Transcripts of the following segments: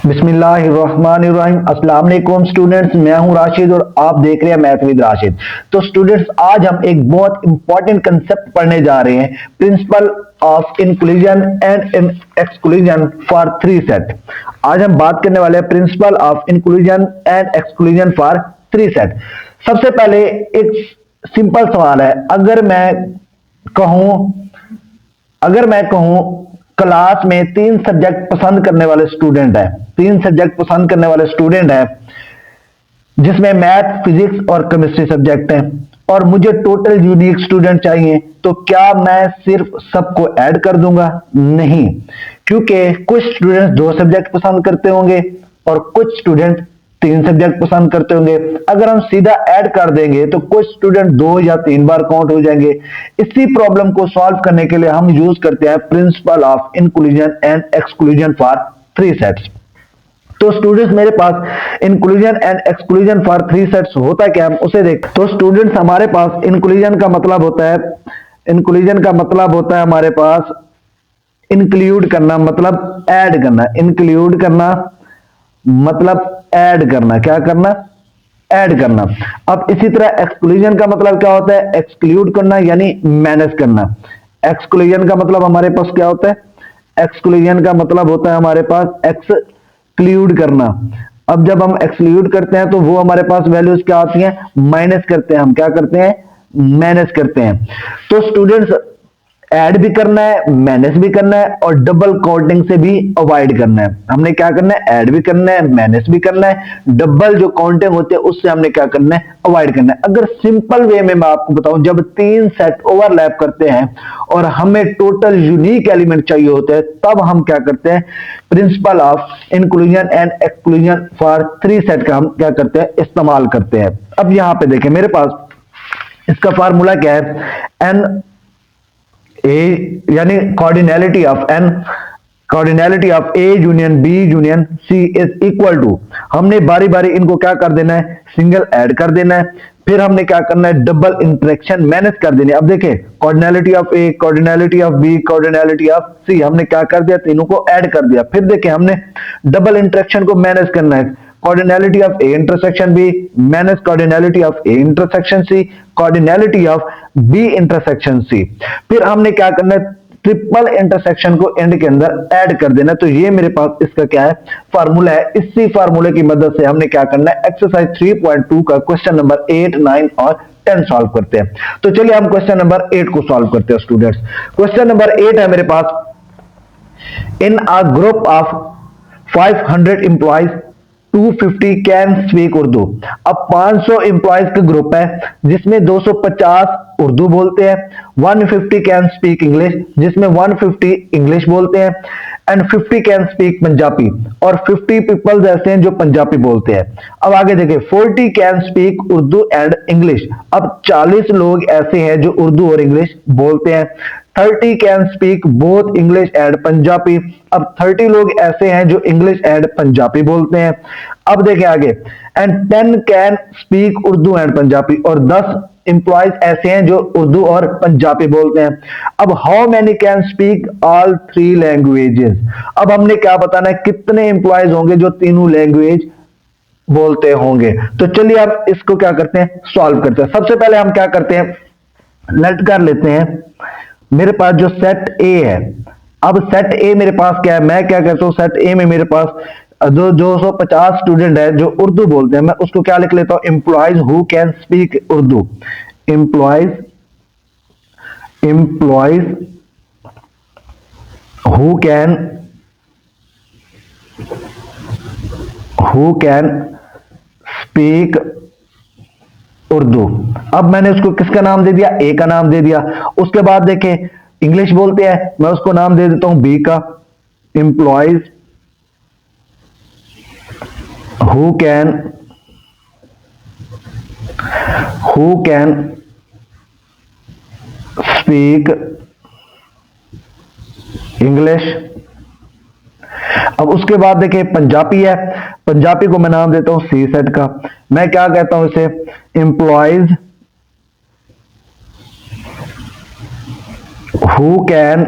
बिस्मिल्लाहिर्रहमानिर्रहीम। अस्सलाम वालेकुम स्टूडेंट्स, मैं हूं राशिद और आप देख रहे हैं मैथ विद राशिद। तो स्टूडेंट्स, आज हम एक बहुत इंपॉर्टेंट कंसेप्ट पढ़ने जा रहे हैं, principle of inclusion and exclusion for three set. आज हम बात करने वाले हैं principle of inclusion and exclusion for three set. सबसे पहले एक सिंपल सवाल है, अगर मैं कहूं क्लास में तीन सब्जेक्ट पसंद करने वाले स्टूडेंट है, जिसमें मैथ, फिजिक्स और केमिस्ट्री सब्जेक्ट है, और मुझे टोटल यूनिक स्टूडेंट चाहिए, तो क्या मैं सिर्फ सबको ऐड कर दूंगा? नहीं, क्योंकि कुछ स्टूडेंट दो सब्जेक्ट पसंद करते होंगे और कुछ स्टूडेंट तीन सब्जेक्ट पसंद करते होंगे। अगर हम सीधा ऐड कर देंगे तो कुछ स्टूडेंट दो या तीन बार काउंट हो जाएंगे। इसी प्रॉब्लम को सॉल्व करने के लिए हम यूज करते हैं principle of inclusion and exclusion for three sets. तो स्टूडेंट्स, मेरे पास inclusion and exclusion for three sets होता है क्या, हम उसे देख। तो स्टूडेंट्स, हमारे पास इंक्लूजन का मतलब होता है हमारे पास इंक्लूड करना, मतलब ऐड करना। इंक्लूड करना मतलब ऐड करना, क्या करना? ऐड करना। अब इसी तरह एक्सक्लूजन का मतलब क्या होता है? एक्सक्लूड करना यानी माइनस करना। एक्सक्लूजन का मतलब हमारे पास क्या होता है? एक्सक्लूजन का मतलब होता है हमारे पास एक्सक्लूड करना। अब जब हम एक्सक्लूड करते हैं तो वो हमारे पास वैल्यूज क्या आती हैं? माइनस करते हैं। हम क्या करते हैं? माइनस करते हैं। तो स्टूडेंट्स, ऐड भी करना है, माइनस भी करना है और डबल काउंटिंग से भी अवॉइड करना है। हमने क्या करना है? ऐड भी करना है, माइनस भी करना है, डबल जो काउंटिंग होती है उससे हमने क्या करना है? अवॉइड करना है। अगर सिंपल वे में मैं आपको बताऊं, जब तीन सेट ओवरलैप करते हैं और हमें टोटल यूनिक एलिमेंट चाहिए होते हैं, तब हम क्या करते हैं? Principle of inclusion and exclusion for three set का हम क्या करते हैं? इस्तेमाल करते हैं। अब यहां पे देखें, मेरे पास इसका फार्मूला क्या है? एन ए यानी cardinality of A union B union C is equal to, हमने बारी बारी इनको क्या कर देना है? सिंगल ऐड कर देना है। फिर हमने क्या करना है? डबल इंटरेक्शन मैनेज कर देनी है। अब देखें, cardinality of A, cardinality of B, cardinality of C, हमने क्या कर दिया? तीनों को ऐड कर दिया। फिर देखें, हमने डबल इंटरेक्शन को मैनेज करना है। Cardinality of A intersection B minus cardinality of A intersection C, cardinality of B intersection C. फिर हमने क्या करना है? ट्रिपल इंटरसेक्शन को एंड के अंदर ऐड कर देना। तो ये मेरे पास इसका क्या है? फार्मूला है। इसी फार्मूले की मदद से हमने क्या करना है? एक्सरसाइज 3.2 का क्वेश्चन नंबर 8, 9 और 10 सॉल्व करते हैं। तो चलिए हम क्वेश्चन नंबर 8 को सॉल्व करते हैं स्टूडेंट्स। क्वेश्चन नंबर 8 है मेरे पास, in a group of 500 employees 250 can speak Urdu. अब 500 एम्प्लॉइज का ग्रुप है जिसमें 250 उर्दू बोलते हैं, 150 कैन स्पीक इंग्लिश जिसमें 150 इंग्लिश बोलते हैं, एंड 50 कैन स्पीक पंजाबी, और 50 पीपल्स ऐसे हैं जो पंजाबी बोलते हैं। अब आगे देखिए, 40 can speak Urdu and English. अब 40 लोग ऐसे हैं जो उर्दू और इंग्लिश बोलते हैं। 30 can speak both English and Punjabi. अब 30 लोग ऐसे हैं जो इंग्लिश एंड पंजाबी बोलते हैं। अब देखें आगे, and 10 can speak Urdu and Punjabi, और 10 इंप्लॉइज ऐसे हैं जो उर्दू और पंजाबी बोलते हैं। अब how many can speak all three languages. अब हमने क्या बताना है? कितने इंप्लॉइज होंगे जो तीनों लैंग्वेज बोलते होंगे। तो चलिए अब इसको क्या करते हैं? सॉल्व करते हैं। सबसे पहले हम क्या करते हैं? लेट कर लेते हैं मेरे पास जो सेट ए है। अब सेट ए मेरे पास क्या है? मैं क्या करता हूं? सेट ए में मेरे पास जो 250 स्टूडेंट है जो उर्दू बोलते हैं, मैं उसको क्या लिख लेता हूं? Employees who can speak Urdu. Employees employees who can speak Urdu. अब मैंने उसको किसका नाम दे दिया? ए का नाम दे दिया। उसके बाद देखें, इंग्लिश बोलते हैं, मैं उसको नाम दे देता हूं बी का। Employees who can speak English. अब उसके बाद देखिए, पंजाबी है, पंजाबी को मैं नाम देता हूं सी सेट का। मैं क्या कहता हूं इसे? Employees who can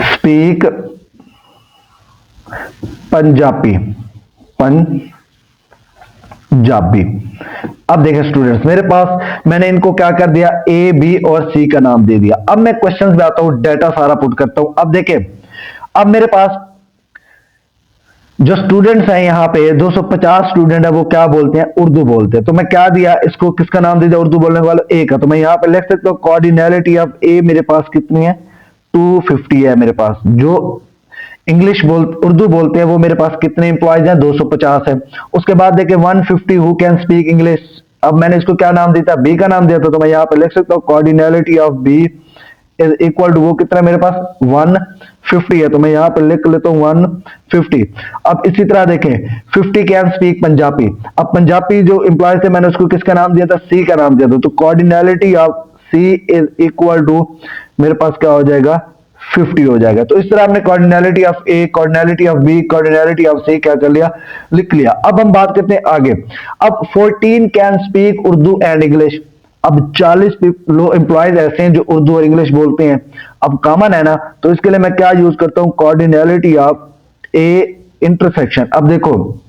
speak Punjabi, Punjabi. अब देखें स्टूडेंट्स, मेरे पास मैंने इनको क्या कर दिया, ए बी और सी का नाम दे दिया। अब मैं क्वेश्चंस में आता हूं, डाटा सारा पुट करता हूं। अब देखें, अब मेरे पास जो स्टूडेंट्स हैं यहाँ पे 250 स्टूडेंट है, वो क्या बोलते हैं, उर्दू बोलते हैं। तो मैं क्या दिया इसको, किसका नाम दे दिया उर्दू बोलने वाला, ए का। तो मैं यहाँ पे लिख सकता हूँ कॉर्डिनैलिटी ऑफ ए मेरे पास कितनी है, 250 है मेरे पास। जो उर्दू बोलते हैं वो मेरे पास कितने इंप्लॉइज हैं, 250 है। उसके बाद देखिए 150 हु कैन स्पीक इंग्लिश। अब मैंने इसको क्या नाम दिया था, बी का नाम दिया था। तो मैं यहाँ पे लिख सकता हूँ cardinality of B is equal to, वो कितना है मेरे पास, 150 है। तो मैं यहाँ पे लिख लेता हूँ 150। अब इसी तरह देखें 50 कैन स्पीक पंजाबी। अब पंजाबी जो इंप्लॉय थे मैंने उसको किसका नाम दिया था, सी का नाम दिया था। तो cardinality of C is equal to मेरे पास क्या हो जाएगा, 50 हो जाएगा। तो इस तरह हमने cardinality of A, cardinality of B, cardinality of C क्या कर लिया, लिख लिया। अब हम बात करते हैं आगे। अब 14 can speak Urdu and English. अब 40 लोग एम्प्लॉयज ऐसे हैं जो उर्दू और इंग्लिश बोलते हैं। अब कॉमन है ना, तो इसके लिए मैं क्या यूज करता हूं, कॉर्डिनैलिटी ऑफ ए इंटरसेक्शन। अब देखो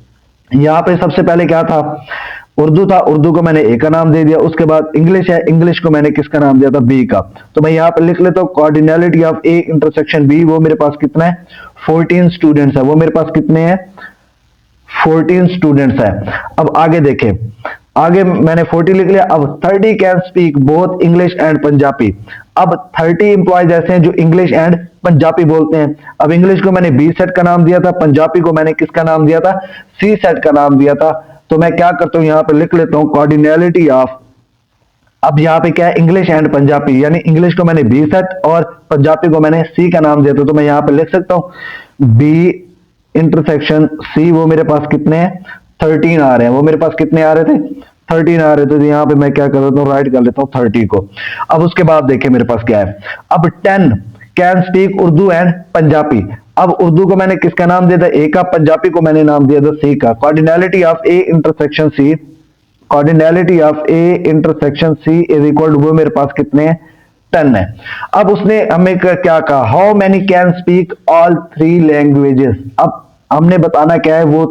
यहां पे सबसे पहले क्या था, उर्दू था, उर्दू को मैंने ए का नाम दे दिया। उसके बाद इंग्लिश है, इंग्लिश को मैंने किसका नाम दिया था, बी का। तो मैं यहाँ पे लिख लेता हूँ cardinality of A intersection B, वो मेरे पास कितना है, 14 स्टूडेंट्स है। वो मेरे पास कितने हैं, 14 स्टूडेंट्स है। अब आगे देखें, आगे मैंने 40 लिख लिया। अब 30 can speak both English and Punjabi. अब 30 इंप्लॉयज ऐसे हैं जो इंग्लिश एंड पंजाबी बोलते हैं। अब इंग्लिश को मैंने बी सेट का नाम दिया था, पंजाबी को मैंने किसका नाम दिया था, सी सेट का नाम दिया था। तो मैं क्या करता हूं, यहां पे लिख लेता हूं कॉर्डिनैलिटी ऑफ, अब यहाँ पे क्या है, इंग्लिश एंड पंजाबी, यानी इंग्लिश को मैंने बी सेट और पंजाबी को मैंने सी का नाम दिया था। तो मैं यहाँ पे लिख सकता हूं बी इंटरसेक्शन सी, वो मेरे पास कितने हैं, 13 आ रहे हैं। वो मेरे पास कितने आ रहे थे, 13 आ रहे थे। तो यहाँ पे मैं क्या कर देता हूँ, राइट कर लेता हूँ 30 को। अब उसके बाद देखिए मेरे पास क्या है, अब 10 can speak Urdu and Punjabi. अब उर्दू को मैंने किसका नाम दिया था, ए का, पंजाबी को मैंने नाम दिया था सी का। Cardinality of A intersection C, cardinality of A intersection C is equal to, वो मेरे पास कितने हैं, 10 है। अब उसने हमें क्या कहा, how many can speak all 3 languages. अब हमने बताना क्या है, वो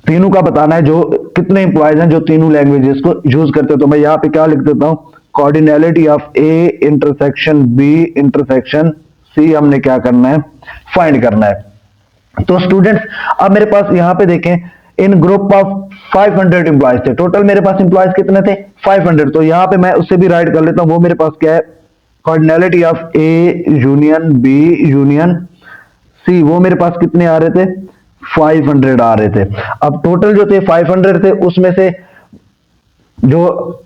तीनों का बताना है, जो कितने इंप्लॉयज हैं जो तीनों लैंग्वेजेस को यूज करते हैं। तो मैं यहाँ पे क्या लिख देता हूँ, cardinality of A intersection B intersection C हमने क्या करना है, फाइंड करना है। तो स्टूडेंट्स अब मेरे पास यहाँ पे देखें, इन ग्रुप ऑफ 500 इंप्लॉयज थे, टोटल मेरे पास इंप्लॉयज कितने थे, 500। तो यहाँ पे मैं उससे भी राइट कर लेता हूँ, वो मेरे पास क्या है, cardinality of A union B union C, वो मेरे पास कितने आ रहे थे, 500 आ रहे थे। अब टोटल जो थे 500 थे, उसमें से जो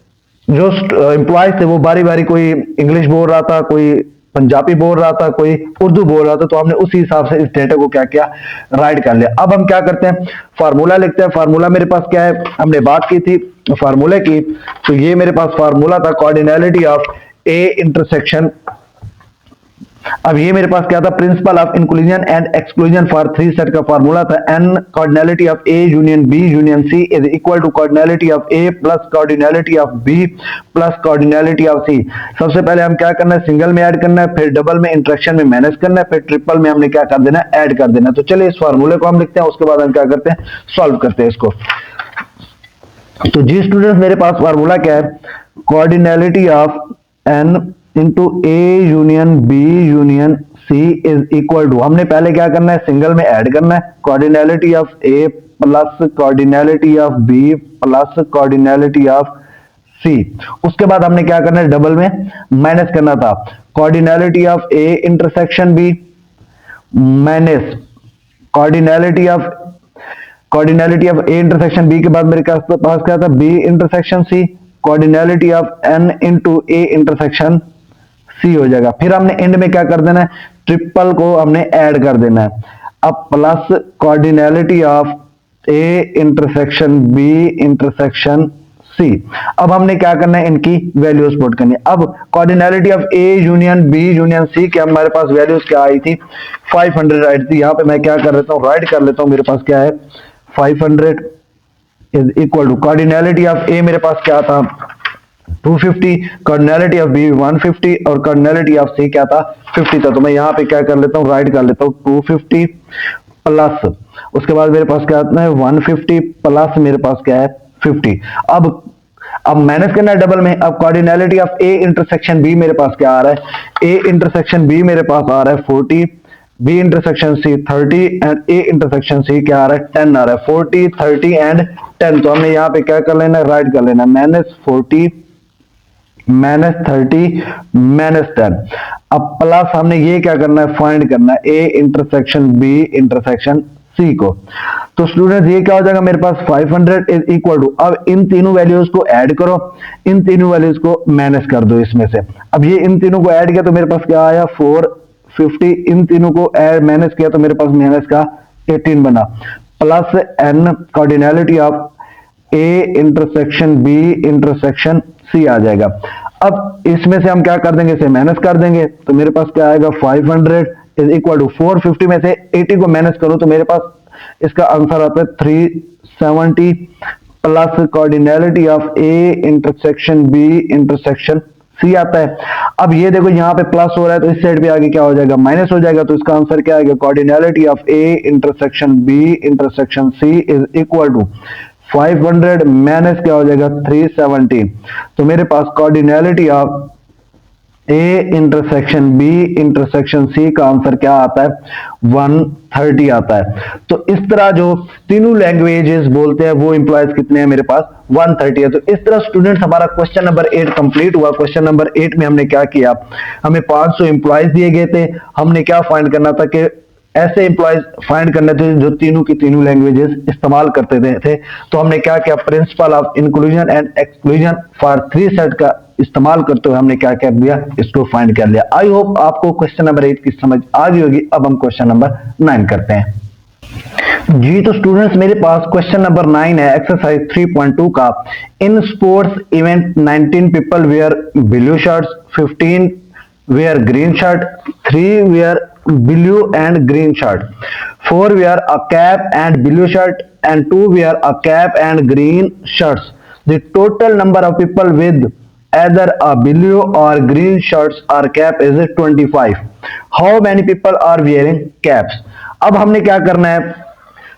जो एम्प्लॉयज थे वो बारी बारी, कोई इंग्लिश बोल रहा था, कोई पंजाबी बोल रहा था, कोई उर्दू बोल रहा था। तो हमने उसी हिसाब से इस डेटा को क्या किया, राइट कर लिया। अब हम क्या करते हैं, फार्मूला लिखते हैं। फार्मूला मेरे पास क्या है, हमने बात की थी फार्मूले की, तो ये मेरे पास फार्मूला था कॉर्डिनैलिटी ऑफ ए इंटरसेक्शन। अब ये मेरे पास क्या था, principle of inclusion and exclusion for 3 set का फार्मूला था। N cardinality of A union B union C is equal to cardinality of A plus cardinality of B plus cardinality of C. सबसे पहले हम क्या करना है, सिंगल में add करना है, फिर डबल में इंटरेक्शन में माइनस करना है, फिर ट्रिपल में हमने क्या कर देना है, ऐड कर देना है। तो चलिए इस फार्मूले को हम लिखते हैं, उसके बाद हम क्या करते हैं, सॉल्व करते हैं इसको। तो जी स्टूडेंट्स मेरे पास फार्मूला क्या है, cardinality of n into A union B union C is equal to, हमने पहले क्या करना है, सिंगल में ऐड करना है, cardinality of A plus cardinality of B plus cardinality of C. उसके बाद हमने क्या करना है, डबल में माइनस करना था, cardinality of A intersection B minus cardinality of A intersection B के बाद मेरे पास क्या था, B intersection C, cardinality of n into A intersection C हो जाएगा। फिर हमने एंड में क्या कर देना है, ट्रिपल को हमने ऐड कर देना है। अब plus cardinality of A intersection B intersection C. अब हमने क्या करना है, इनकी वैल्यूज पुट करनी है। अब cardinality of A union B union C के हमारे पास वैल्यूज क्या आई थी, 500 आई थी। यहाँ पे मैं क्या कर लेता हूँ, राइट कर लेता हूँ, मेरे पास क्या है, 500 is equal to cardinality of ए मेरे पास क्या था, 250, कार्डिनैलिटी ऑफ बी 150 और कार्डिनैलिटी ऑफ सी क्या था 50 था। तो मैं यहाँ पे क्या कर लेता हूँ, राइट कर लेता हूँ 250 प्लस, उसके बाद मेरे पास क्या आता है 150 प्लस मेरे पास क्या है 50। अब माइनस करना है डबल में। अब cardinality of A intersection B मेरे पास क्या आ रहा है, ए इंटरसेक्शन बी मेरे पास आ रहा है 40, B intersection C 30 and A intersection C क्या आ रहा है 10 आ रहा है, 40 30 एंड 10। तो हमने यहाँ पे क्या कर लेना है, राइट कर लेना -40 -30 -10। अब प्लस हमने ये क्या करना है, फाइंड करना है A intersection B intersection C को। तो स्टूडेंट्स ये क्या हो जाएगा मेरे पास 500 इज इक्वल टू, अब इन तीनों वैल्यूज को ऐड करो, इन तीनों वैल्यूज को माइनस कर दो इसमें से। अब ये इन तीनों को ऐड किया तो मेरे पास क्या आया 450, इन तीनों को ऐड माइनस किया तो मेरे पास माइनस का 18 बना, plus n cardinality of A intersection B intersection C आ जाएगा। अब इसमें से हम क्या कर देंगे, इसे माइनस कर देंगे तो मेरे पास क्या आएगा 500 इज इक्वल टू 450 में से 80 को माइनस करो तो मेरे पास इसका आंसर आता है 370 plus cardinality of A intersection B intersection C आता है। अब ये देखो यहाँ पे प्लस हो रहा है तो इस साइड पे आगे क्या हो जाएगा, माइनस हो जाएगा। तो इसका आंसर क्या आएगा, cardinality of A intersection B intersection C is equal to 500 minus क्या हो जाएगा 370। तो मेरे पास cardinality of A intersection B intersection C का आंसर क्या आता है 130 आता है। तो इस तरह जो तीनों लैंग्वेजेस बोलते हैं वो इंप्लॉयज कितने हैं मेरे पास 130 है। तो इस तरह स्टूडेंट्स हमारा क्वेश्चन नंबर 8 कंप्लीट हुआ। क्वेश्चन नंबर 8 में हमने क्या किया, हमें 500 इंप्लॉयज दिए गए थे, हमने क्या फाइंड करना था कि ऐसे एम्प्लॉयज फाइंड करने थे जो तीनों की तीनों लैंग्वेजेस इस्तेमाल करते थे। तो हमने क्या किया, principal of inclusion and exclusion for 3 set का इस्तेमाल करते हुए हमने क्या कर दिया, इसको फाइंड कर लिया। आई होप आपको क्वेश्चन नंबर 8 की समझ आ गई होगी। अब हम क्वेश्चन नंबर 9 करते हैं जी। तो स्टूडेंट्स मेरे पास क्वेश्चन नंबर 9 है एक्सरसाइज 3.2 का। In sports event 19 people wear blue shirts, 15 wear green shirt, 3 wear blue and green shirt, 4 wear a cap and blue shirt, and 2 wear a cap and green shirts. The total number of people with either a blue or green shirts or cap is 25. How many people are wearing caps? अब हमने क्या करना है,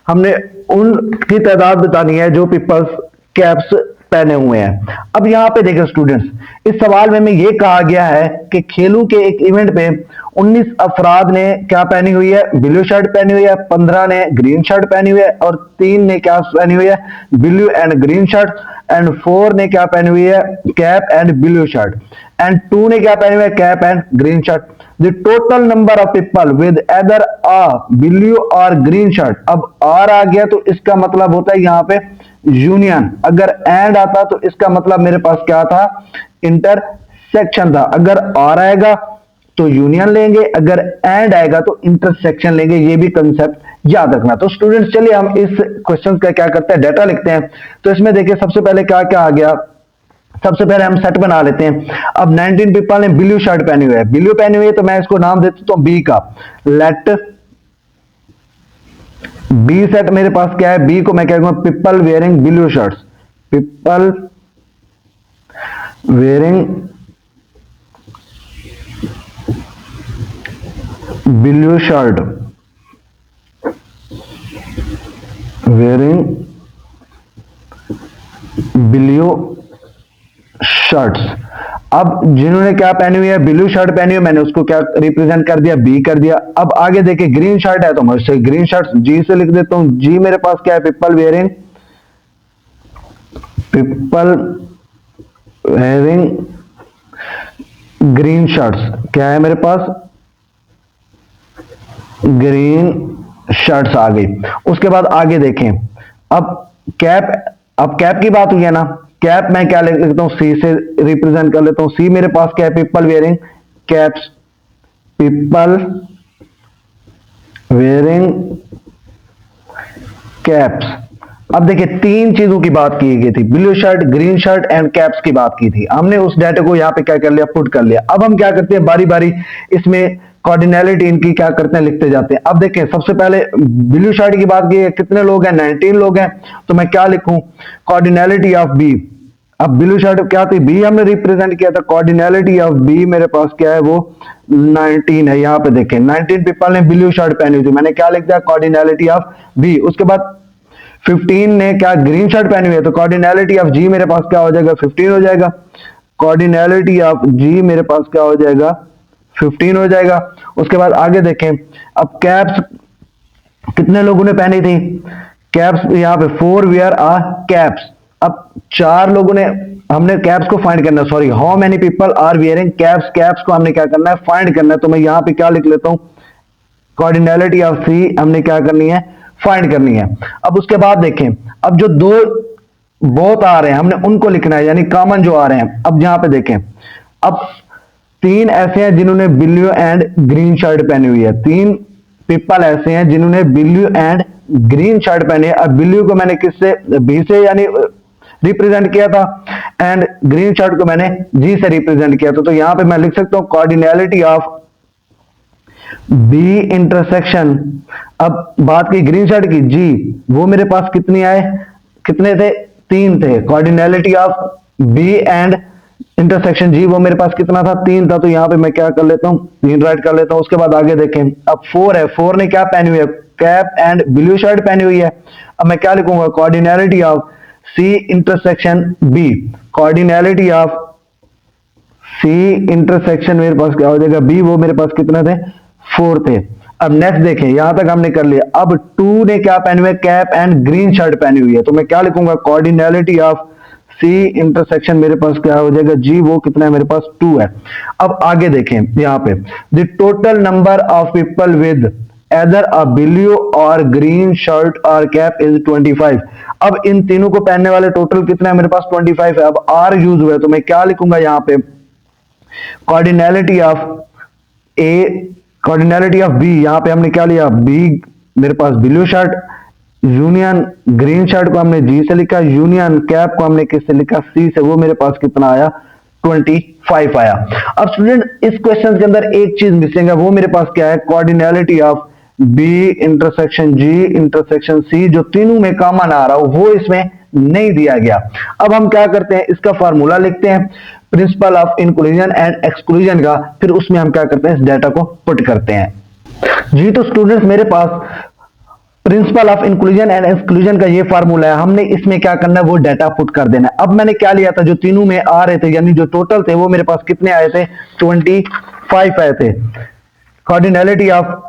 हमने उनकी तादाद बतानी है जो पीपल्स कैप्स पहने हुए हैं। अब यहाँ पे देखें स्टूडेंट्स, इस सवाल में ये कहा गया है कि खेलों के एक इवेंट पे 19 अफराद ने क्या पहनी हुई है, ब्लू शर्ट पहनी हुई है, 15 ने ग्रीन शर्ट पहनी हुई है और 3 ने क्या पहनी हुई है, blue and green shirt, and 4 ने क्या पहनी हुई है, cap and blue shirt, and 2 ने क्या पहनी हुई है, cap and green shirt. The total number of people with either a blue और ग्रीन शर्ट। अब आर आ गया तो इसका मतलब होता है यहाँ पे यूनियन, अगर एंड आता तो इसका मतलब मेरे पास क्या था, इंटरसेक्शन था। अगर आर आएगा तो यूनियन लेंगे, अगर एंड आएगा तो इंटरसेक्शन लेंगे, ये भी कंसेप्ट याद रखना। तो स्टूडेंट्स चलिए हम इस क्वेश्चन का क्या करते हैं, डाटा लिखते हैं। तो इसमें देखिए सबसे पहले क्या क्या आ गया, सबसे पहले हम सेट बना लेते हैं। अब 19 पीपल ने ब्लू शर्ट पहनी हुई है, ब्लू पहनी हुई है तो मैं इसको नाम देता हूं बी का, लेट बी सेट मेरे पास क्या है, बी को मैं कहूंगा people wearing blue shirts, people wearing blue shirt, wearing blue shirts. अब जिन्होंने क्या पहनी हुई है, ब्लू शर्ट पहनी हुई, मैंने उसको क्या रिप्रेजेंट कर दिया, बी कर दिया। अब आगे देखिए ग्रीन शर्ट है तो मैं उससे ग्रीन शर्ट जी से लिख देता हूं, जी मेरे पास क्या है, people wearing, people wearing green shirts, क्या है मेरे पास, ग्रीन शर्ट्स आ गई। उसके बाद आगे देखें, अब कैप की बात हुई है ना, कैप मैं क्या लिख लेता हूं, सी से रिप्रेजेंट कर लेता हूं। सी मेरे पास क्या है, people wearing caps, people wearing caps. अब देखिए 3 चीजों की बात की गई थी, blue shirt, green shirt and caps की बात की थी। हमने उस डाटा को यहां पे क्या कर लिया, पुट कर लिया। अब हम क्या करते हैं, बारी बारी इसमें कार्डिनैलिटी इनकी क्या करते हैं, लिखते जाते हैं। अब देखें सबसे पहले ब्लू शर्ट की बात की है, कितने लोग हैं, 19 लोग हैं, तो मैं क्या लिखूं, कार्डिनैलिटी ऑफ बी। अब ब्लू शर्ट क्या थी, बी हमने रिप्रेजेंट किया था, कॉर्डिनलिटी ऑफ बी मेरे पास क्या है, वो 19 है। यहाँ पे देखें 19 पीपल ने ब्लू शर्ट पहनी हुई थी, मैंने क्या लिख दिया, कॉर्डिनलिटी ऑफ बी। उसके बाद 15 ने क्या ग्रीन शर्ट पहनी हुई है, तो कॉर्डिनलिटी ऑफ जी मेरे पास क्या हो जाएगा, 15 हो जाएगा। कॉर्डिनलिटी ऑफ जी मेरे पास क्या हो जाएगा, 15 हो जाएगा। उसके बाद आगे देखें, अब कैप्स कितने लोगों ने पहनी थी, कैप्स यहाँ पे 4 वेयर आ कैप्स। अब 4 लोगों ने, हमने कैप्स को फाइंड करना है, sorry how many people are wearing caps, caps को हमने क्या करना है, फाइंड करना है। तो मैं यहाँ पे क्या लिख लेता हूं, कॉर्डिनलिटी ऑफ सी हमने क्या करनी है, फाइंड करनी है। अब उसके बाद देखें, अब जो दो बोथ आ रहे हैं हमने उनको लिखना है, यानी कॉमन जो आ रहे हैं। अब यहां पे देखें, अब 3 ऐसे हैं जिन्होंने ब्लू एंड ग्रीन शर्ट पहनी हुई है, 3 पीपल ऐसे हैं जिन्होंने ब्लू एंड ग्रीन शर्ट पहनी है। अब ब्लू को मैंने किससे, बी से यानी रिप्रेजेंट किया था, एंड ग्रीन शर्ट को मैंने जी से रिप्रेजेंट किया था। तो यहां पे मैं लिख सकता हूं कॉर्डिनलिटी ऑफ बी इंटरसेक्शन, अब बात की ग्रीन शर्ट की, जी वो मेरे पास कितनी आए, कितने थे, 3 थे। Cardinality of B and intersection जी वो मेरे पास कितना था, 3 था। तो यहां पे मैं क्या कर लेता हूं, 3 राइट कर लेता हूं। उसके बाद आगे देखें, अब 4 है, 4 ने क्या पहनी हुई है, कैप एंड ब्लू शर्ट पहनी हुई है। अब मैं क्या लिखूंगा, cardinality of C intersection B, cardinality of C intersection मेरे पास क्या हो जाएगा, बी वो मेरे पास कितने थे, 4 थे। अब नेक्स्ट देखें, यहां तक हमने कर लिया। अब 2 ने क्या पहने हुए, कैप एंड ग्रीन शर्ट पहनी हुई है। तो मैं क्या लिखूंगा, कॉर्डिनलिटी ऑफ सी इंटरसेक्शन मेरे पास क्या हो जाएगा, जी वो कितना है मेरे पास, 2 है। अब आगे देखें, यहां पे the total number of people with either a blue और ग्रीन शर्ट और कैप इज 25। अब इन तीनों को पहनने वाले टोटल कितना है मेरे पास, 25 है। अब आर यूज हुआ है, तो मैं क्या लिखूंगा यहां पे, cardinality of A, cardinality of B, यहां पे हमने क्या लिया, बी मेरे पास blue shirt, union green shirt को हमने जी से लिखा, यूनियन कैप को हमने किससे लिखा, सी से, वो मेरे पास कितना आया, 25 आया। अब स्टूडेंट इस क्वेश्चन के अंदर एक चीज मिसिंग है, वो मेरे पास क्या है, cardinality of B intersection G intersection C, जो तीनों में कॉमन आ रहा हो वो इसमें नहीं दिया गया। अब हम क्या करते हैं, इसका फार्मूला लिखते हैं, principle of inclusion and exclusion का, फिर उसमें हम क्या करते हैं, इस डाटा को पुट करते हैं। जी तो स्टूडेंट्स मेरे पास principle of inclusion and exclusion का ये फार्मूला है, हमने इसमें क्या करना है, वो डाटा पुट कर देना है। अब मैंने क्या लिया था, जो तीनों में आ रहे थे, यानी जो टोटल थे वो मेरे पास कितने आए थे, 25 आए थे। Cardinality of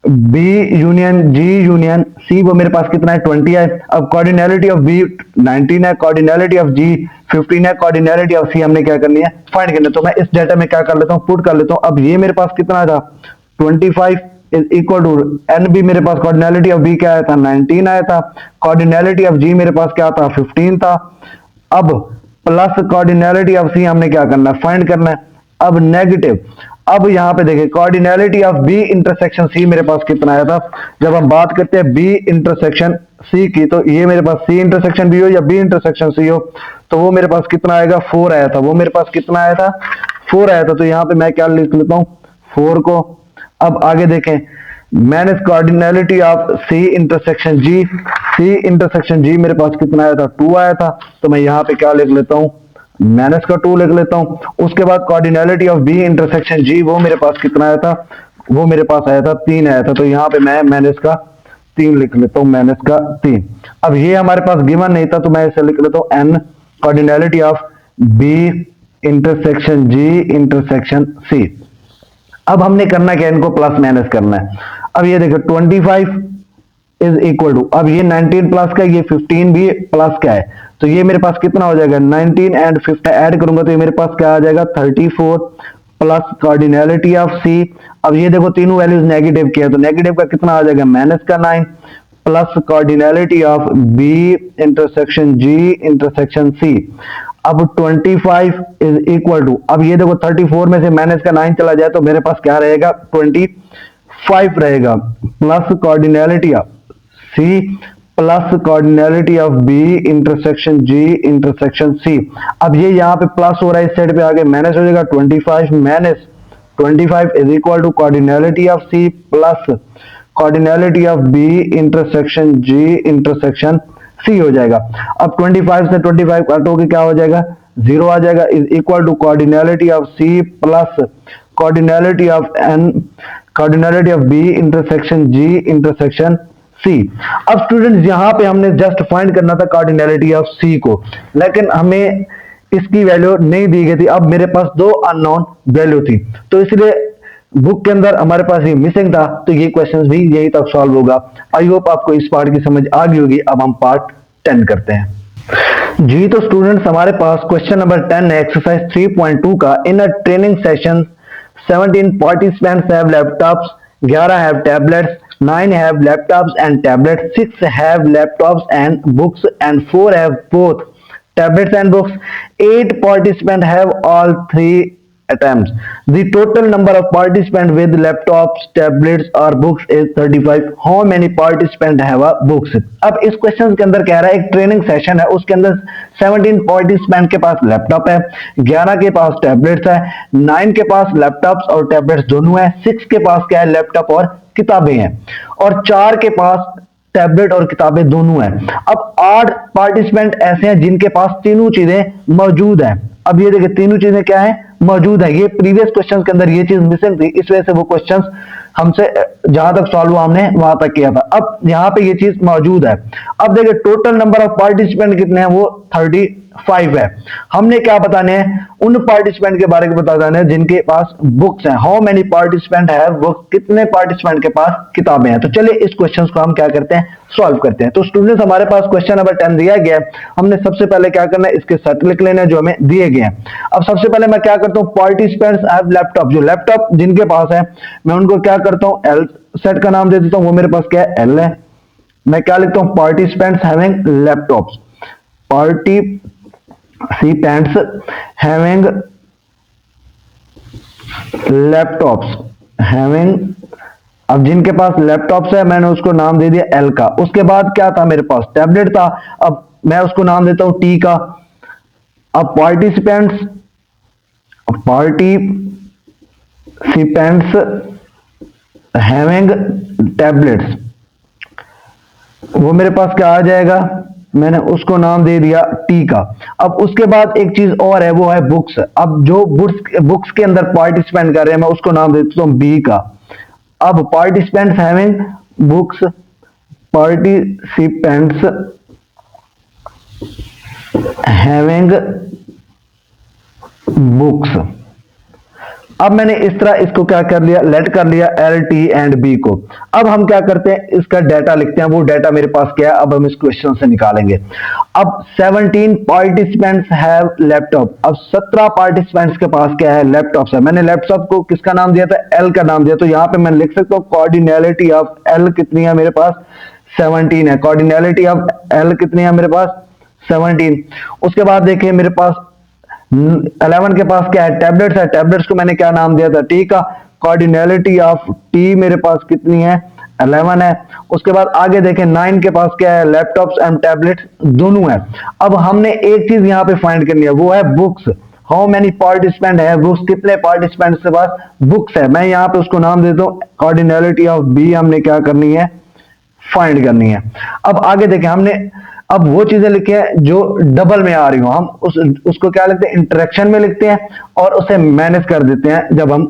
B union G union C वो मेरे पास कितना है, 20 है। अब कॉर्डिनलिटी ऑफ बी 19 है, कॉर्डिनलिटी ऑफ जी 15 है, कॉर्डिनलिटी ऑफ सी हमने क्या करनी है, फाइंड करनी है। तो मैं इस डाटा में क्या कर लेता हूँ, पुट कर लेता हूँ। अब ये मेरे पास कितना था, 25 is equal to N B, मेरे पास कॉर्डिनलिटी ऑफ बी क्या आया था, 19 आया था। कॉर्डिनलिटी ऑफ जी मेरे पास क्या था, 15 था। अब प्लस कॉर्डिनलिटी ऑफ सी हमने क्या करना है, फाइंड करना है। अब नेगेटिव, अब यहां पे देखें कॉर्डिनलिटी ऑफ बी इंटरसेक्शन सी मेरे पास कितना आया था। जब हम बात करते हैं बी इंटरसेक्शन सी की, तो ये मेरे पास सी इंटरसेक्शन बी हो या बी इंटरसेक्शन सी हो, तो वो मेरे पास कितना आएगा, 4 आया था। वो मेरे पास कितना आया था, 4 आया था। तो यहां पे मैं क्या लिख लेता हूं, 4 को। अब आगे देखें, minus cardinality of C intersection G, C intersection G मेरे पास कितना आया था, 2 आया था। तो मैं यहां पे क्या लिख लेता हूं, माइनस का 2 लिख लेता हूं। उसके बाद कॉर्डिनलिटी ऑफ बी इंटरसेक्शन जी वो मेरे पास कितना आया था, वो मेरे पास आया था 3 आया था। तो यहां पे मैं माइनस का 3 लिख लेता हूं, माइनस का 3। अब ये हमारे पास गिवन नहीं था, तो मैं इसे लिख लेता हूं n cardinality of B intersection G intersection C. अब हमने करना क्या, इनको प्लस माइनस करना है। अब ये देखो 25 इज इक्वल टू, अब ये 19 प्लस का, ये 15 भी प्लस का है, तो ये मेरे पास कितना हो जाएगा, 19 एंड 15 ऐड करूंगा तो ये मेरे पास क्या आ जाएगा, 34 प्लस कॉर्डिनलिटी ऑफ सी। अब ये देखो तीनों वैल्यूज नेगेटिव किया, तो नेगेटिव का कितना आ जाएगा, माइनस का 9 plus cardinality of B intersection G intersection C. अब 25 इज इक्वल टू, अब ये देखो 34 में से माइनस का 9 चला जाए तो मेरे पास क्या रहेगा, 25 रहेगा, plus cardinality of C plus cardinality of B intersection G intersection C. अब ये यहाँ पे प्लस हो रहा है, इस साइड पे आगे माइनस हो जाएगा, 25 minus 25 is equal to cardinality of C plus cardinality of B intersection G intersection C हो जाएगा। अब 25 से 25 काटोगे क्या हो जाएगा, 0 आ जाएगा, is equal to cardinality of C plus cardinality of n cardinality of B intersection G intersection C. अब स्टूडेंट्स यहां पे हमने जस्ट फाइंड करना था कॉर्डिनलिटी ऑफ सी को, लेकिन हमें इसकी वैल्यू नहीं दी गई थी। अब मेरे पास दो अननोन वैल्यू थी, तो इसलिए बुक के अंदर हमारे पास ये मिसिंग था, तो ये क्वेश्चंस भी यही तक सॉल्व होगा। आई होप आपको इस पार्ट की समझ आ गई होगी। अब हम पार्ट 10 करते हैं जी। तो स्टूडेंट्स हमारे पास क्वेश्चन नंबर 10 है एक्सरसाइज 3.2 का। In a training session 17 participants have laptops, 11 have tablets, 9 have laptops and tablets, 6 have laptops and books, and 4 have both tablets and books. 8 participants have all three attempts. The total number of participants with laptops, tablets or books is 35. How many participants have a books? अब इस question के अंदर कह रहा है एक training session है, उसके अंदर 17 पार्टिसिपेंट के पास लैपटॉप है, 11 के पास टैबलेट्स है, 9 के पास लैपटॉप्स और टैबलेट्स दोनों है, 6 के पास क्या है, लैपटॉप और किताबें हैं, और 4 के पास टैबलेट और किताबें दोनों हैं। अब 8 पार्टिसिपेंट ऐसे हैं जिनके पास तीनों चीजें मौजूद हैं। अब ये देखिए तीनों चीजें क्या है, मौजूद है। ये प्रीवियस क्वेश्चन के अंदर ये चीज मिसिंग थी, इस वजह से वो क्वेश्चन हमसे जहां तक सॉल्व हुआ हमने वहां तक किया था। अब यहाँ पे ये चीज मौजूद है। अब देखिए टोटल नंबर ऑफ पार्टिसिपेंट कितने हैं, वो 35 है। हमने क्या बताने हैं, उन पार्टिसिपेंट के बारे में बताना है जिनके पास बुक्स हैं। हाउ मेनी पार्टिसिपेंट है बुक, कितने पार्टिसिपेंट के पास किताबें हैं। तो चलिए इस क्वेश्चन को हम क्या करते हैं, सॉल्व करते हैं। तो स्टूडेंट्स हमारे पास क्वेश्चन नंबर 10 दिया गया है। हमने सबसे पहले क्या करना है, इसके सेट लिख लेना है जो हमें दिए गए हैं। अब सबसे पहले मैं क्या करता हूं, पार्टिसिपेंट्स हैव लैपटॉप, जो लैपटॉप जिनके पास है मैं उनको क्या करता हूं, एल सेट का नाम दे देता हूं, वो मेरे पास क्या है, एल है। मैं क्या लिखता हूं, participants having laptops, participants having laptops having, अब जिनके पास लैपटॉप्स है मैंने उसको नाम दे दिया एल का। उसके बाद क्या था, मेरे पास टैबलेट था, अब मैं उसको नाम देता हूं टी का। अब पार्टिसिपेंट्स हैविंग टैबलेट्स, वो मेरे पास क्या आ जाएगा, मैंने उसको नाम दे दिया टी का। अब उसके बाद एक चीज और है, वो है बुक्स। अब जो बुक्स के अंदर पार्टिसिपेंट कर रहे हैं मैं उसको नाम देता हूं बी का। अब participants having books, participants having books. अब मैंने इस तरह इसको क्या कर लिया, लेट कर लिया एल टी एंड बी को। अब हम क्या करते हैं, इसका डाटा लिखते हैं। वो डाटा मेरे पास क्या है, अब हम इस क्वेश्चन से निकालेंगे। अब 17 पार्टिसिपेंट्स हैव लैपटॉप, अब 17 पार्टिसिपेंट्स के पास क्या है, लैपटॉप्स है। मैंने लैपटॉप को किसका नाम दिया था, एल का नाम दिया। तो यहां पे मैं लिख सकता हूं कॉर्डिनलिटी ऑफ एल कितनी है, मेरे पास 17 है। कॉर्डिनलिटी ऑफ एल कितनी है, मेरे पास 17। उसके बाद देखिए मेरे पास 11 के पास क्या है, टैबलेट्स है। टैबलेट्स को मैंने क्या नाम दिया था, टी का। कॉर्डिनलिटी ऑफ टी मेरे पास कितनी है, 11 है। उसके बाद आगे देखें 9 के पास क्या है, लैपटॉप्स एंड टैबलेट्स दोनों है। अब हमने एक चीज यहां पे फाइंड करनी है, वो है बुक्स। हाउ मेनी पार्टिसिपेंट है बुक्स, कितने पार्टिसिपेंट्स के पास बुक्स है। मैं यहां पे उसको नाम देता हूं कॉर्डिनलिटी ऑफ बी, हमने क्या करनी है, फाइंड करनी है। अब आगे देखें हमने अब वो चीजें लिखी है जो डबल में आ रही हो, हम उसको क्या लिखते हैं, इंटरेक्शन में लिखते हैं और उसे मैनेज कर देते हैं जब हम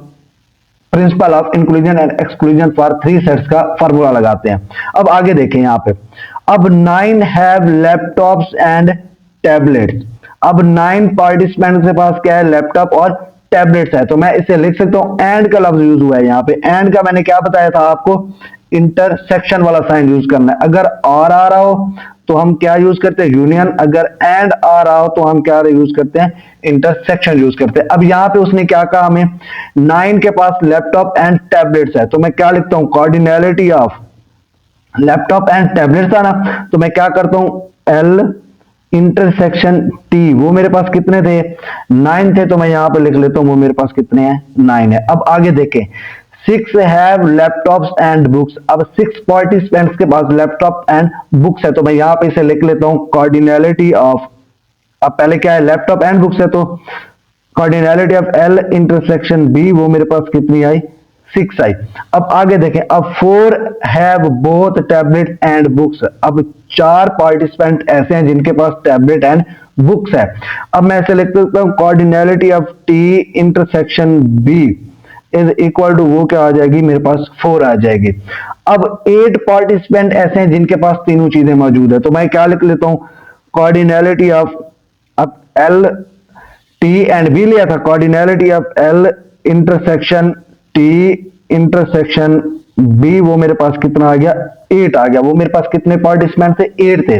principle of inclusion and exclusion for 3 sets का फार्मूला लगाते हैं। अब आगे देखें यहां पे, अब 9 हैव लैपटॉप्स एंड टैबलेट्स। अब 9 पार्टिसिपेंट के पास क्या है, लैपटॉप और टैबलेट्स है। तो मैं इसे लिख सकता हूं, एंड का लफ्ज यूज हुआ है यहां पे। एंड का मैंने क्या बताया था आपको, इंटरसेक्शन वाला साइन यूज करना है। अगर और आ रहा हो तो हम क्या यूज करते हैं, यूनियन। अगर एंड आ रहा हो तो हम क्या यूज करते हैं, इंटरसेक्शन यूज करते हैं। अब यहां पे उसने क्या कहा हमें, 9 के पास लैपटॉप एंड टैबलेट्स है। तो मैं क्या लिखता हूं, कॉर्डिनलिटी ऑफ लैपटॉप एंड टैबलेट्स था ना, तो मैं क्या करता हूं, एल इंटरसेक्शन टी। वो मेरे पास कितने थे, 9 थे। तो मैं यहां पे लिख लेता हूं वो मेरे पास कितने हैं, 9 है। अब आगे देखें 6 हैव लैपटॉप्स एंड बुक्स। अब 6 पार्टिसिपेंट्स के पास लैपटॉप एंड बुक्स है। तो मैं यहां पे इसे लिख लेता हूं कॉर्डिनलिटी ऑफ, अब पहले क्या है, लैपटॉप एंड बुक्स है, तो कॉर्डिनलिटी ऑफ एल इंटरसेक्शन बी, वो मेरे पास कितनी आई, 6 आई। अब आगे देखें, अब 4 have both tablet and books. अब 4 पार्टिसिपेंट ऐसे हैं जिनके पास टैबलेट एंड बुक्स है। अब मैं ऐसे लिख सकता हूं cardinality of T intersection B is equal to, वो क्या आ जाएगी मेरे पास 4 आ जाएगी। अब 8 पार्टिसिपेंट ऐसे हैं जिनके पास तीनों चीजें मौजूद है, तो मैं क्या लिख लेता हूं कार्डिनैलिटी ऑफ, अब एल टी एंड बी लिया था, cardinality of L intersection T intersection B, वो मेरे पास कितना आ गया 8 आ गया। वो मेरे पास कितने पार्टिसिपेंट थे 8 थे।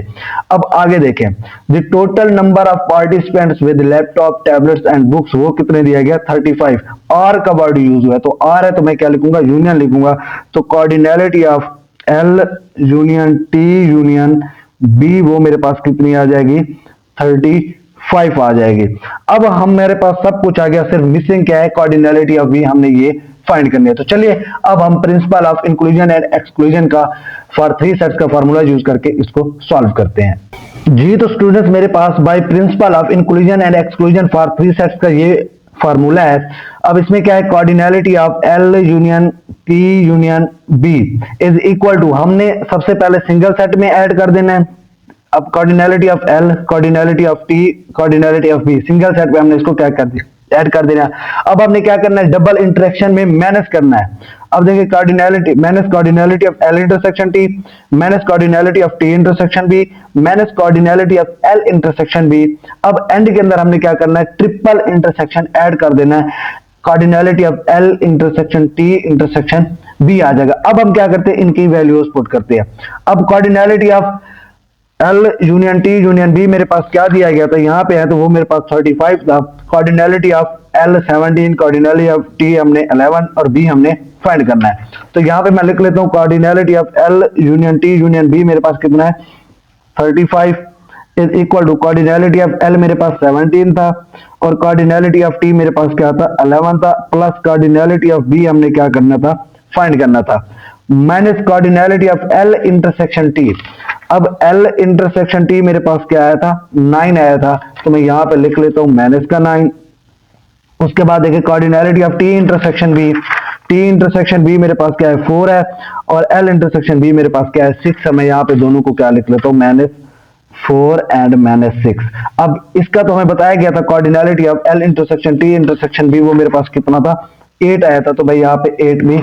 अब आगे देखें, the total number of participants with laptop tablets and books, वो कितने दिया गया 35। आर का वर्ड यूज हुआ है, तो आर है तो मैं क्या लिखूंगा यूनियन लिखूंगा। तो cardinality of L union T union B, वो मेरे पास कितनी आ जाएगी 35 आ जाएगी। अब हम मेरे पास सब कुछ आ गया, सिर्फ मिसिंग क्या है कार्डिनैलिटी ऑफ बी, हमने ये फाइंड करनी है। तो चलिए अब हम principle of inclusion and exclusion का फॉर 3 सेट्स का फार्मूला यूज करके इसको सॉल्व करते हैं। जी तो स्टूडेंट्स, मेरे पास by principle of inclusion and exclusion for 3 sets का ये फार्मूला है। अब इसमें क्या है cardinality of L union T union B is equal to, हमने सबसे पहले सिंगल सेट में ऐड कर देना है। अब cardinality of L, cardinality of T, cardinality of B, single set पे हमने इसको क्या कर दिया ऐड कर देना। अब हमने क्या करना है डबल इंटरेक्शन में माइनस करना है। अब देखिए cardinality minus cardinality of L intersection T minus cardinality of T intersection B minus cardinality of L intersection B. अब एंड के अंदर हमने क्या करना है ट्रिपल इंटरसेक्शन ऐड कर देना है, cardinality of L intersection T intersection B आ जाएगा। अब हम क्या करते हैं इनकी वैल्यूज पुट करते हैं। अब cardinality of L union T union B मेरे पास क्या दिया गया था यहाँ पे है, तो वो मेरे पास 35 था। Cardinality of L 17, cardinality of T हमने 11 और बी हमने फाइंड करना है। तो यहाँ पे मैं लिख लेता हूँ cardinality of L union T union B मेरे पास कितना है 35 is equal to cardinality of L मेरे पास 17 था और कार्डिनैलिटी ऑफ टी मेरे पास क्या था 11 था, प्लस कार्डिनैलिटी ऑफ बी हमने क्या करना था फाइंड करना था, minus cardinality of L intersection T. अब एल इंटरसेक्शन टी मेरे पास क्या आया था 9 आया था, तो मैं यहां पे लिख लेता हूं माइनस का 9। उसके बाद देखिए cardinality of T intersection B, T intersection B मेरे पास क्या है 4 है और एल इंटरसेक्शन बी मेरे पास क्या है 6 है। मैं यहाँ पे दोनों को क्या लिख लेता हूँ -4 एंड -6। अब इसका तो हमें बताया गया था cardinality of L intersection T intersection B, वो मेरे पास कितना था 8 आया था, तो भाई यहाँ पे 8 भी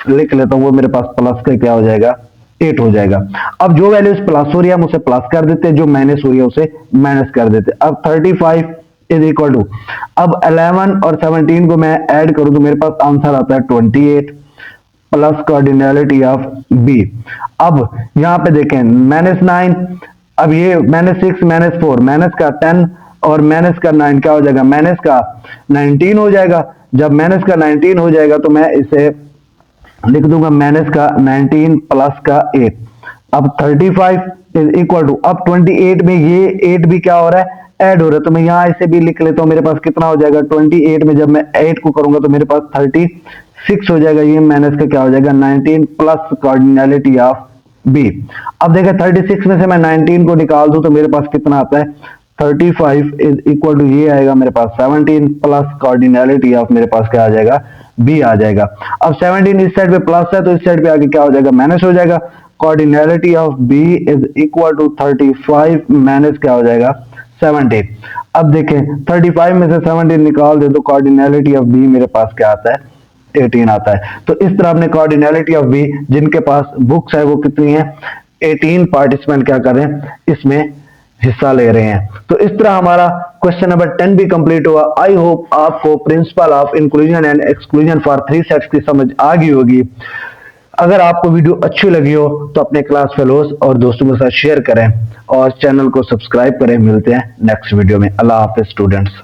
लिख लेता हूँ, वो मेरे पास प्लस का क्या हो जाएगा 8 हो जाएगा। अब जो वैल्यूज प्लस हो रही है हम उसे प्लस कर देते हैं, जो माइनस हो रही है उसे माइनस कर देते हैं। अब 35 इज इक्वल टू, अब 11 और 17 को मैं ऐड करूं तो मेरे पास आंसर आता है 28 प्लस कार्डिनैलिटी ऑफ बी। अब यहां पे देखें -9, अब ये -6 -4 माइनस का 10 और माइनस का 9 क्या हो जाएगा माइनस का 19 हो जाएगा। जब माइनस का 19 हो जाएगा तो मैं इसे लिख दूंगा माइनस का 19 प्लस का 8। अब 35 इज इक्वल टू, अब 28 में ये 8 भी क्या हो रहा है ऐड हो रहा है, तो मैं यहाँ इसे भी लिख लेता हूँ। मेरे पास कितना हो जाएगा 28 में जब मैं 8 को करूंगा तो मेरे पास 36 हो जाएगा। ये माइनस का क्या हो जाएगा 19 प्लस कार्डिनैलिटी ऑफ बी। अब देखिए 36 में से मैं 19 को निकाल दूं तो मेरे पास कितना आता है 35 इज इक्वल टू, ये आएगा मेरे पास 17 प्लस कार्डिनैलिटी ऑफ मेरे पास क्या आ जाएगा बी आ जाएगा। अब 17 इस साइड पे प्लस है तो इस साइड पे आगे क्या हो जाएगा माइनस हो जाएगा। Cardinality of B is equal to 35 minus क्या हो जाएगा 17। अब देखें 35 में से 17 निकाल दे तो कार्डिनैलिटी ऑफ बी मेरे पास क्या आता है 18 आता है। तो इस तरह अपने कार्डिनैलिटी ऑफ बी जिनके पास बुक्स है वो कितनी है 18 पार्टिसिपेंट क्या कर रहे हैं इसमें हिस्सा ले रहे हैं। तो इस तरह हमारा क्वेश्चन नंबर 10 भी कंप्लीट हुआ। आई होप आपको principal of inclusion and exclusion for 3 sets की समझ आ गई होगी। अगर आपको वीडियो अच्छी लगी हो तो अपने क्लास फेलोज और दोस्तों के साथ शेयर करें और चैनल को सब्सक्राइब करें। मिलते हैं नेक्स्ट वीडियो में। अल्लाह हाफिज स्टूडेंट्स।